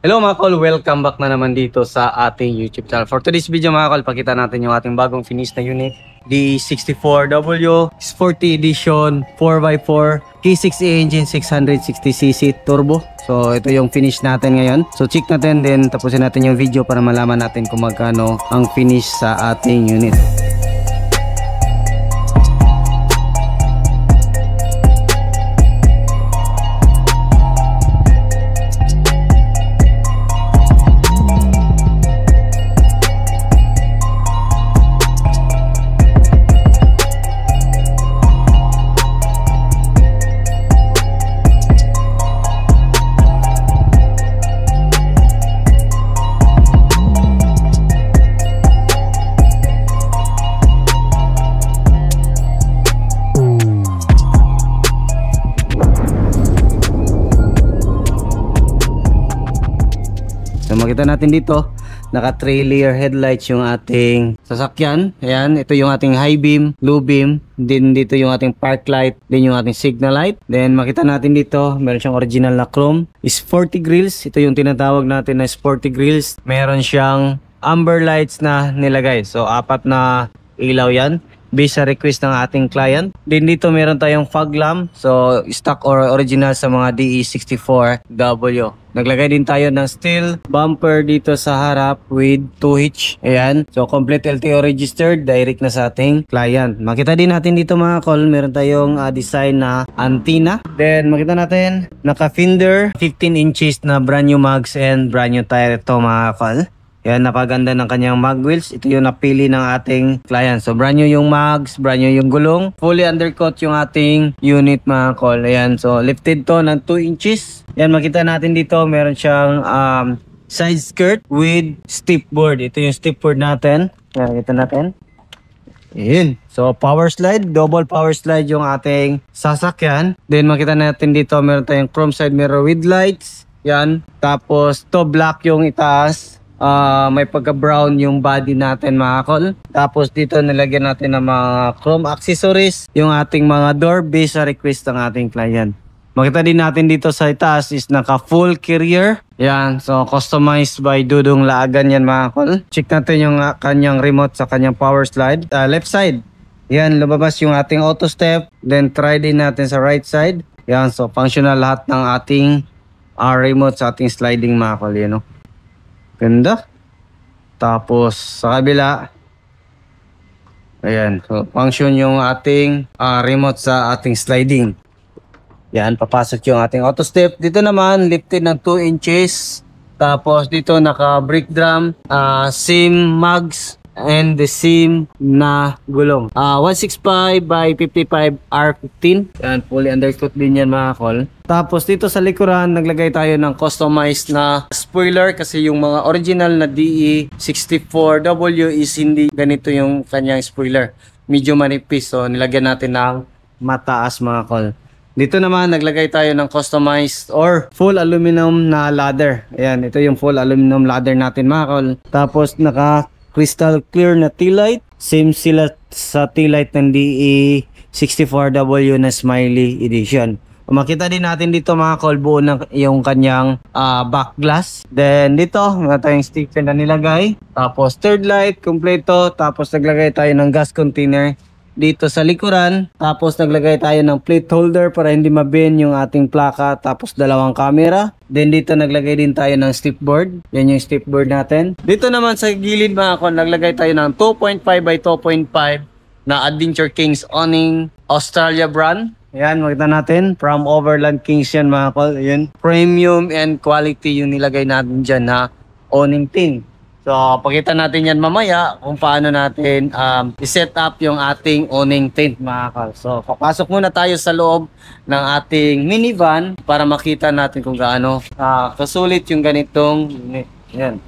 Hello mga kol, welcome back na naman dito sa ating YouTube channel. For today's video mga kol, pakita natin yung ating bagong finish na unit D64W Sporty Edition 4x4 K6A engine 660cc turbo. So ito yung finish natin ngayon. So check natin, then tapusin natin yung video para malaman natin kung magkano ang finish sa ating unit. So makita natin dito, naka 3-layer headlights yung ating sasakyan. Ayan, ito yung ating high beam, low beam, then dito yung ating park light, then yung ating signal light. Then makita natin dito, meron siyang original na chrome. Sporty grills, ito yung tinatawag natin na sporty grills. Meron siyang amber lights na nilagay. So 4 na ilaw yan, based sa request ng ating client. Then dito meron tayong fog lamp. So stock or original sa mga DE64W. Naglagay din tayo ng steel bumper dito sa harap with 2 hitch. Ayan. So complete LTO registered, direct na sa ating client. Makita din natin dito mga kol, meron tayong design na antenna. Then makita natin naka fender 15 inches na brand new mags and brand new tire ito mga kol. Yan, napaganda ng kanyang mag wheels. Ito yung napili ng ating client. So brand new yung mags, brand new yung gulong. Fully undercut yung ating unit mga kol. Ayan, so lifted to ng 2 inches. Yan, makita natin dito meron siyang side skirt with step board. Ito yung step board natin. Yan, kita natin. Ayan. So power slide, double power slide yung ating sasakyan. Then makita natin dito meron tayong chrome side mirror with lights. Yan. Tapos to black yung itaas. May pagka brown yung body natin mga kol. Tapos dito nilagyan natin ng mga chrome accessories, yung ating mga door based sa request ng ating client. Makita din natin dito sa itaas is naka full carrier. Yan, so customized by Dudong Laagan yan mga kol. Check natin yung kanyang remote sa kanyang power slide, left side. Yan, lumabas yung ating auto step. Then try din natin sa right side. Yan, so functional lahat ng ating remote sa ating sliding mga kol, no? Ganda. Tapos sa kabila, ayan, so function yung ating remote sa ating sliding. Yan, papasok yung ating auto step. Dito naman lifted ng 2 inches. Tapos dito naka brake drum, SIM mags, and the SIM na gulong. 165 by 55 R15. Yan, fully undercut din yan mga kol. Tapos dito sa likuran, naglagay tayo ng customized na spoiler kasi yung mga original na DE64W is hindi ganito yung kanyang spoiler. Medyo manipis, so nilagyan natin ng mataas mga kol. Dito naman naglagay tayo ng customized or full aluminum na ladder. Ayan, ito yung full aluminum ladder natin mga kol. Tapos naka crystal clear na taillight. Same sila sa taillight ng DE64W na Smiley Edition. Makita din natin dito mga kol, buo na yung kanyang back glass. Then dito, meron tayong sticker na nilagay. Tapos third light, kompleto. Tapos naglagay tayo ng gas container dito sa likuran. Tapos naglagay tayo ng plate holder para hindi mabend yung ating plaka. Tapos dalawang camera. Then dito naglagay din tayo ng step board. Yan yung step board natin. Dito naman sa gilid mga kol, naglagay tayo ng 2.5 by 2.5 na Adventure Kings awning Australia brand. Ayan, makita natin. From Overland Kings yan mga kol. Ayan. Premium and quality yung nilagay natin dyan na awning tin. So, pakita natin yan mamaya kung paano natin i-set up yung ating awning tent mga kol. So, papasok muna tayo sa loob ng ating minivan para makita natin kung gaano kasulit yung ganitong unit. Ayan.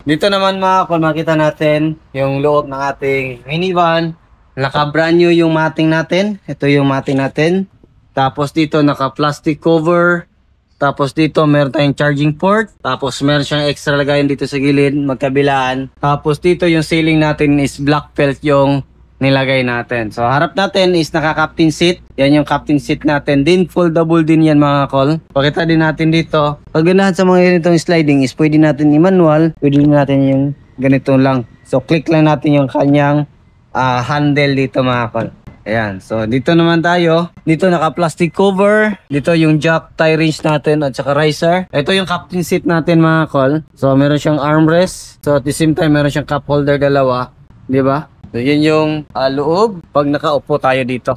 Dito naman mga kol, makita natin yung loob ng ating minivan. Naka-brand new yung mating natin. Ito yung mating natin. Tapos dito naka-plastic cover. Tapos dito meron tayong charging port. Tapos meron siyang extra lagayan dito sa gilid, magkabilaan. Tapos dito yung ceiling natin is black felt yung nilagay natin. So harap natin is naka-captain seat. Yan yung captain seat natin. Din foldable din yan mga kol. Pakita din natin dito. Paganahan sa mga ganitong sliding is pwede natin i-manual. Pwede natin yung ganito lang. So click lang natin yung kanyang handle dito mga kol. Ayan. So dito naman tayo. Dito naka-plastic cover. Dito yung jack tie wrench natin at saka riser. Ito yung captain seat natin mga kol. So meron siyang armrest. So at the same time meron siyang cup holder dalawa. Di ba? So yun yung loob pag nakaupo tayo dito.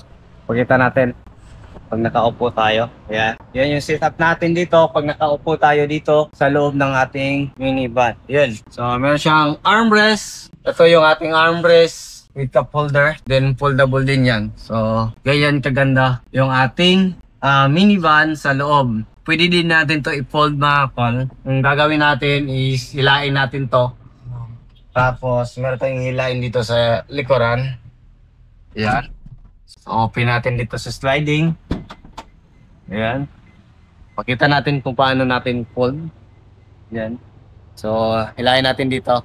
Pakita natin pag nakaupo tayo. Ayan. Yan yung setup natin dito pag nakaupo tayo dito sa loob ng ating minivan. Yun. So meron siyang armrest. Ito yung ating armrest with cup holder. Then foldable din yan. So ganyan kaganda yung ating minivan sa loob. Pwede din natin to i-fold mga kol. Ang gagawin natin is hilain natin to. Tapos, meron tayong hilain dito sa likuran. Ayan. So, open natin dito sa sliding. Ayan. Pakita natin kung paano natin fold. Ayan. So, hilain natin dito.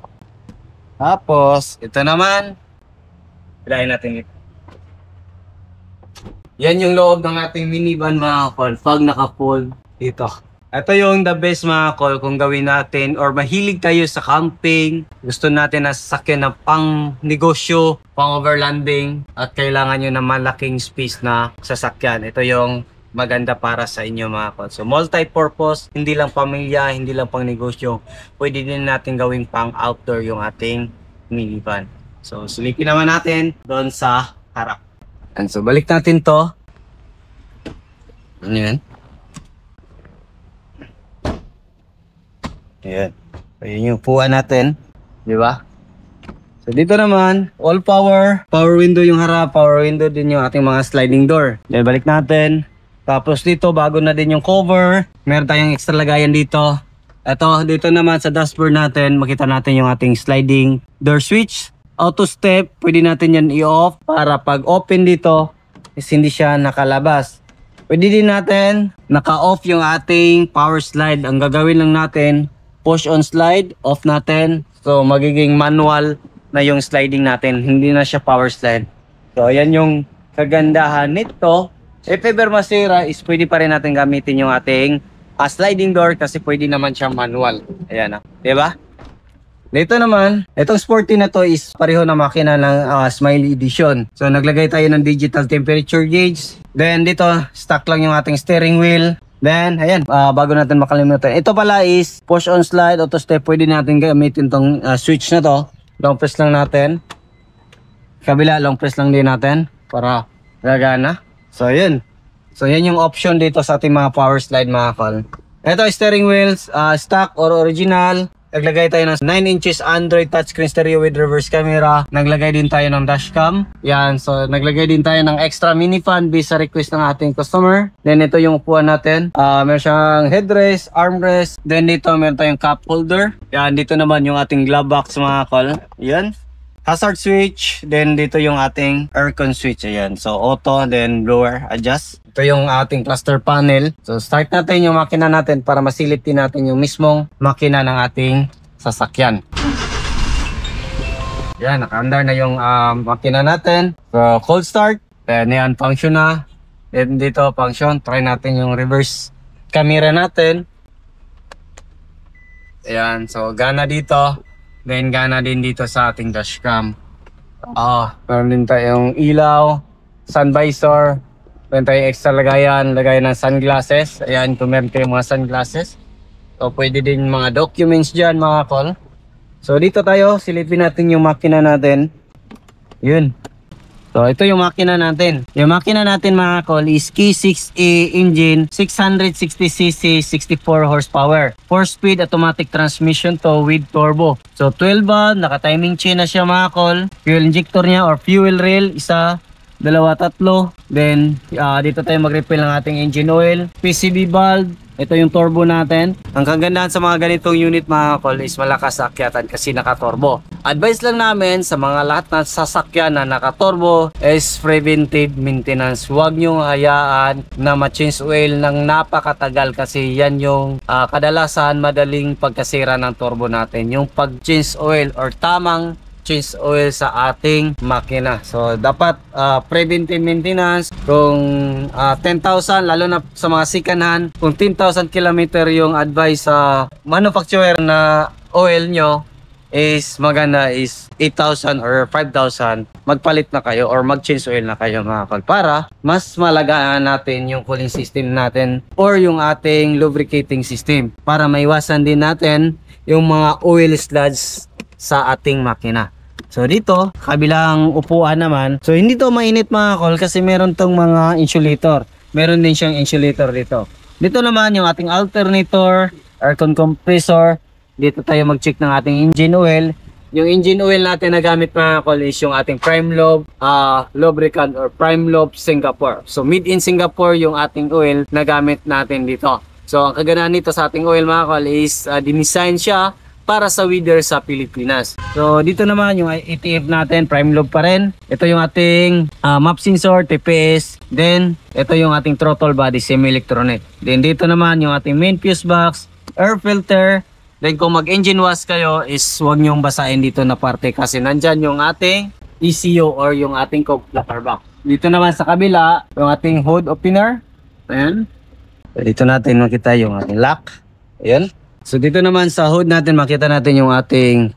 Tapos, ito naman. Hilain natin dito. Yan yung loob ng ating minivan mga kol. Pag naka-fold dito. Ito yung the best mga kol kung gawin natin or mahilig tayo sa camping. Gusto natin na sasakyan na pang negosyo, pang overlanding at kailangan nyo na malaking space na sasakyan. Ito yung maganda para sa inyo mga kol. So multi-purpose, hindi lang pamilya, hindi lang pang negosyo. Pwede din natin gawing pang outdoor yung ating minivan. So silipin naman natin doon sa harap. And so balik natin to. Ano yan? Ayan. So, yun yung upuan natin. Di ba? So, dito naman, all power. Power window yung harap. Power window din yung ating mga sliding door. Then, balik natin. Tapos dito, bago na din yung cover. Meron tayong extra lagayan dito. Ito, dito naman sa dashboard natin, makita natin yung ating sliding door switch. Auto step, pwede natin yan i-off para pag open dito, is hindi siya nakalabas. Pwede din natin naka-off yung ating power slide. Ang gagawin lang natin, push on slide, off natin. So magiging manual na yung sliding natin, hindi na siya power slide. So ayan yung kagandahan nito. If ever masira is pwede pa rin natin gamitin yung ating sliding door kasi pwede naman siya manual. Ayan na, diba? Dito naman, itong sporty na to is pareho na makina ng Smiley Edition. So naglagay tayo ng digital temperature gauge. Then dito, stock lang yung ating steering wheel. Then, ayan, bago natin makalimutan. Ito pala is push on slide, auto step. Pwede natin gamitin tong switch na to. Long press lang natin. Kabila, long press lang din natin para gagana. So, yun. So, yan yung option dito sa ating mga power slide mga kol. Ito, steering wheels, stock or original. Naglagay tayo ng 9 inches Android touchscreen stereo with reverse camera. Naglagay din tayo ng dashcam. Yan, so naglagay din tayo ng extra mini fan based sa request ng ating customer. Then ito yung upuan natin. Meron siyang headrest, armrest. Then dito meron tayong cup holder. Yan, dito naman yung ating glove box mga kol. Yan. Hazard switch. Then dito yung ating aircon switch. Ayan. So auto, then blower adjust. Ito yung ating cluster panel. So start natin yung makina natin para masilip din natin yung mismong makina ng ating sasakyan. Yan, naka-under na yung makina natin. So cold start. Then yan, function na. Then dito function. Try natin yung reverse camera natin. Ayan, so gana dito. Then gana din dito sa ating dashcam. Meron din tayong ilaw, sun visor. Meron tayong extra lagayan ng sunglasses. Ayan, kung meron kayong mga sunglasses. So pwede din mga documents dyan mga kol. So dito tayo, silipin natin yung makina natin. Yun. So ito yung makina natin. Yung makina natin mga kol is K6A engine, 660cc, 64 horsepower. 4-speed automatic transmission to with turbo. So 12 valve, naka-timing chain na siya mga kol. Fuel injector niya or fuel rail, isa, dalawa, tatlo. Then dito tayo mag-refill ng ating engine oil. PCV valve. Ito yung turbo natin. Ang kagandahan sa mga ganitong unit mga kol is malakas sa akyatan kasi naka-turbo. Advice lang namin sa mga lahat na sasakyan na naka-turbo is preventive maintenance. Huwag nyo hayaan na ma-change oil ng napakatagal kasi yan yung kadalasan madaling pagkasira ng turbo natin. Yung pag-change oil or tamang mag-change oil sa ating makina. So dapat preventive maintenance kung 10,000 lalo na sa mga second-hand, kung 10,000 km yung advice sa manufacturer na oil nyo is maganda is 8,000 or 5,000, magpalit na kayo or mag-change oil na kayo mga kol, para mas malagaan natin yung cooling system natin or yung ating lubricating system, para maiwasan din natin yung mga oil sludge sa ating makina. So dito, kabilang upuan naman, so hindi to mainit mga kol kasi meron tong mga insulator. Meron din siyang insulator dito. Dito naman yung ating alternator, aircon compressor. Dito tayo mag-check ng ating engine oil. Yung engine oil natin na gamit mga kol is yung ating Prime Lobe lubricant or Prime Lobe Singapore. So made in Singapore yung ating oil na gamit natin dito. So ang kaganahan nito sa ating oil mga kol is dinesign siya para sa weather sa Pilipinas. So dito naman yung ATF natin, Prime Lobe pa rin. Ito yung ating map sensor, TPS. Then ito yung ating throttle body, semi-electronic. Then dito naman yung ating main fuse box, air filter. Then kung mag-engine wash kayo is huwag nyong basahin dito na parte kasi nandyan yung ating ECU or yung ating coupler box. Dito naman sa kabila, yung ating hood opener. Ayan. Dito natin makita yung ating lock. Ayan. So dito naman sa hood natin makita natin yung ating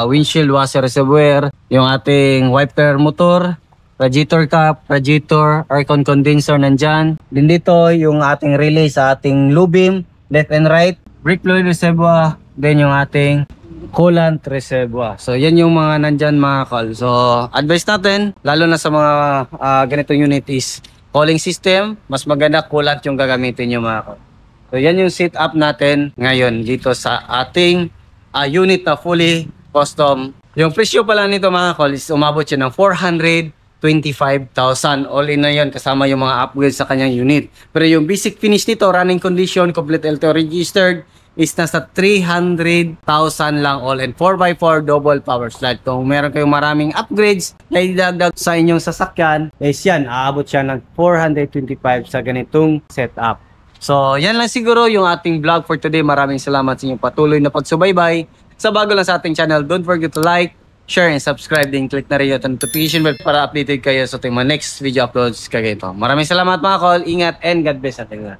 windshield washer reservoir, yung ating wiper motor, radiator cap, radiator, aircon condenser nandyan. Din dito yung ating relay sa ating lube beam, left and right, brake fluid reservoir, then yung ating coolant reservoir. So yan yung mga nandyan mga kol. So advice natin, lalo na sa mga ganitong unit is cooling system, mas maganda coolant yung gagamitin nyo mga kol. So yan yung setup natin ngayon dito sa ating unit na fully custom. Yung presyo pala nito mga kol is umabot siya ng 425,000. All in na yun kasama yung mga upgrades sa kanyang unit. Pero yung basic finish nito, running condition, complete LTO registered, is nasa 300,000 lang all in. 4x4 double power slide. Kung meron kayong maraming upgrades na idagdag sa inyong sasakyan, is yan, aabot siya ng 425 sa ganitong setup. So yan lang siguro yung ating vlog for today. Maraming salamat sa inyong patuloy na pagsubaybay. Sa bago lang sa ating channel, don't forget to like, share, and subscribe din. Click na rin yung notification bell para updated kayo sa ating mga next video uploads kagaya ito. Maraming salamat mga kol. Ingat and God bless ating lahat.